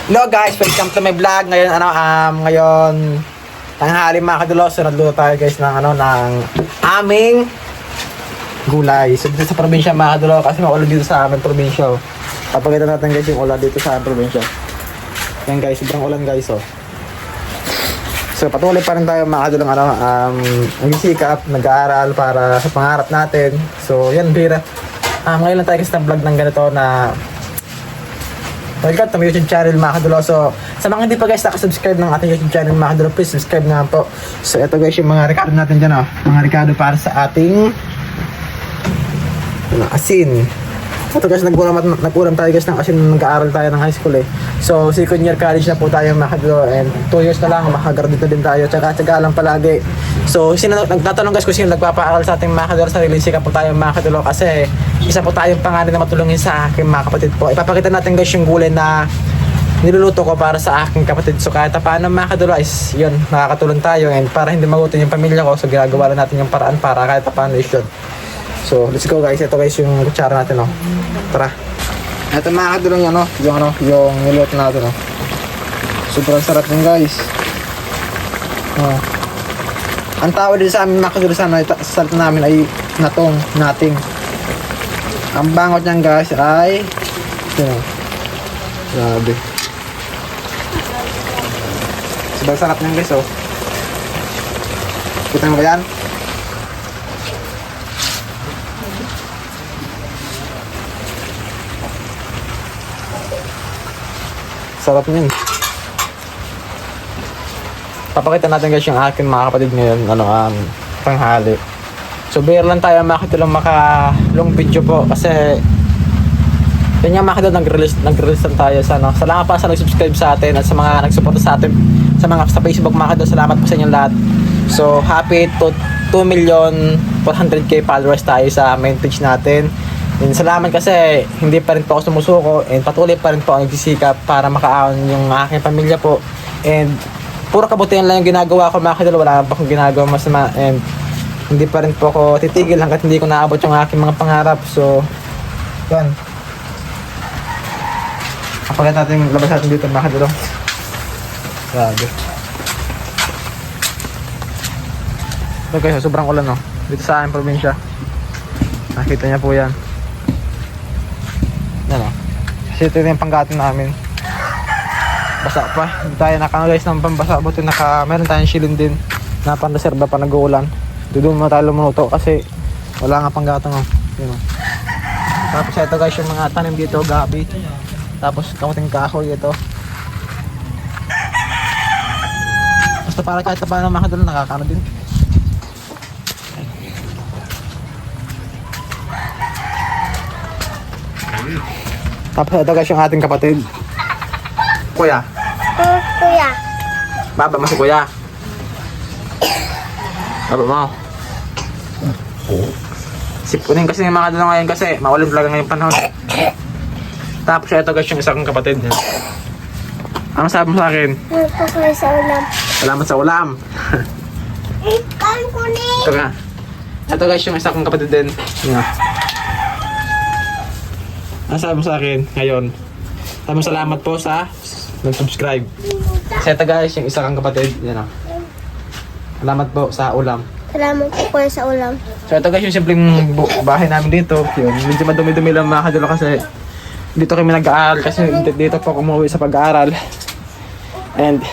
Hello guys, welcome to my vlog. Ngayon tanghali mga kadulo. So nagluto tayo guys ng aming gulay. So dito sa probinsya mga kadulo, kasi maulan dito sa aming probinsya. Papakita natin guys yung ulan dito sa aming probinsya. Yan guys, sobrang ulan guys oh. So patuloy pa rin tayo mga kadulo nagsisikap, nag-aaral para sa pangarap natin. So yan bira. Ngayon lang tayo guys na vlog ng ganito na welcome to my YouTube channel mga kadulo. So, sa mga hindi pa guys nakasubscribe ng ating YouTube channel mga kadulo, please subscribe na po. So, ito guys yung mga recado natin dyan mga recado para sa ating asin. Ito guys, nag-ulam tayo guys ng asin nung nag-aaral tayo ng high school eh. So, second year college na po tayo mga kadulo, and 2 years na lang, makagraduate na din tayo. Tsaka lang palagi. So, nagtatanong guys kung sino nagpapaaral sa ating mga kadulo, sa sikap po tayo mga kadulo, kasi isa po tayong pangalan na matulungin sa aking mga kapatid po. Ipapakita natin guys yung gulay na niluluto ko para sa aking kapatid. So kahit paano mga kadulo is yun, makakatulong tayo, and para hindi magutom yung pamilya ko, so ginagawa lang natin yung paraan para kahit paano is yun. So let's go guys. Ito guys yung kutsara natin Tara. Ito mga kadulo yung niluto natin Sobrang sarap din guys. Ang tawag din sa amin mga kadulo sa salta namin ay nating. Ang bangot niyan guys ay grabe. Sobrang sarap niyan guys Kita mo ba yan? Sarap niyan. Papakita natin guys yung akin mga kapatid ngayon tanghali. So bear lang tayo makita lang long video po, kasi yun yung makita nag-release lang tayo sa salamat pa sa nag-subscribe sa atin at sa mga nagsuporta sa atin sa Facebook mga kadulo. Salamat po sa inyong lahat. So happy to 2,400,000 followers tayo sa main page natin. And salamat kasi hindi pa rin po ako sumusuko, and patuloy pa rin po ako nagsisikap para makaahon yung aking pamilya po, and puro kabutihan lang yung ginagawa ko mga kadulo. Wala pa akong ginagawa masama, and hindi pa rin po ako titigil hanggat hindi ko naabot yung aking mga pangarap. So, yan. Kapag natin labas natin dito mga kadulo. Grabe. So guys, sobrang ulan dito sa aming probinsya. Nakita niya po yan. Yan Kasi ito yung panggatin namin. Basa pa. Hindi tayo guys ng pambasa. Buti meron tayong shilling din na panreserba pa nag-uulan. Doon mo tayo lumuto kasi wala nga pang gatong Tapos ito guys yung mga tanim dito, gabi. Tapos kamuting kahoy ito. Basta para kahit paano mga kadulo nakakano din. Tapos ito guys yung ating kapatid. Kuya. Kuya. Baba mo si kuya. Baba mo. Sipunin kasi yung mga kadulo ngayon kasi maulan talaga ngayong panahon. Tapos ito guys yung isa kong kapatid. Ano sabi mo sa akin? Nagpapalay sa ulam. Salamat sa ulam. Kain ko ni. Ito nga. Ito guys yung isa kong kapatid din. Ano sabi mo sa akin ngayon? Sabi mo salamat po sa nag-subscribe. Kasi ito guys yung isa kong kapatid. Salamat po sa ulam. Salamat po kuya sa ulam. So ito guys yung simpleng bahay namin dito. Yun, medyo madumi-dumi lang mga kadulo kasi dito kami nag-aaral, kasi dito po umuwi sa pag-aaral. And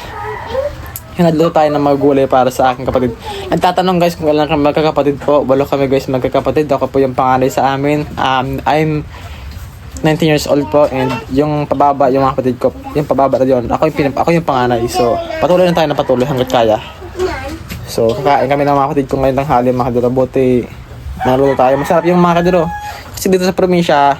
hinadlo tayo ng mga gulay para sa aking kapatid. Nagtatanong guys kung ilan kami magkakapatid po. Walo kami guys magkakapatid. Ako po yung panganay sa amin. I'm 19 years old po, and yung pababa yung mga kapatid ko. Yung pababa na yun. Ako yung panganay. So patuloy lang tayo na patuloy hanggat kaya. So kakain kami ng mga kapatid ko ngayon tanghali mga kadulo. Buti naluto tayo. Masarap yung mga kadulo. Kasi dito sa probinsya,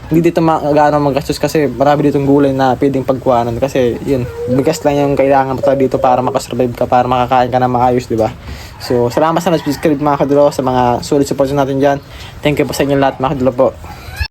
hindi dito gaano magastos kasi marami ditong gulay na pwedeng pagkuhanan. Kasi yun, bigas lang yung kailangan mo dito para makasurvive ka, para makakain ka na maayos, di ba? So salamat sa nag-subscribe mga kadulo, sa mga solid support natin dyan. Thank you po sa inyo lahat mga kadulo po.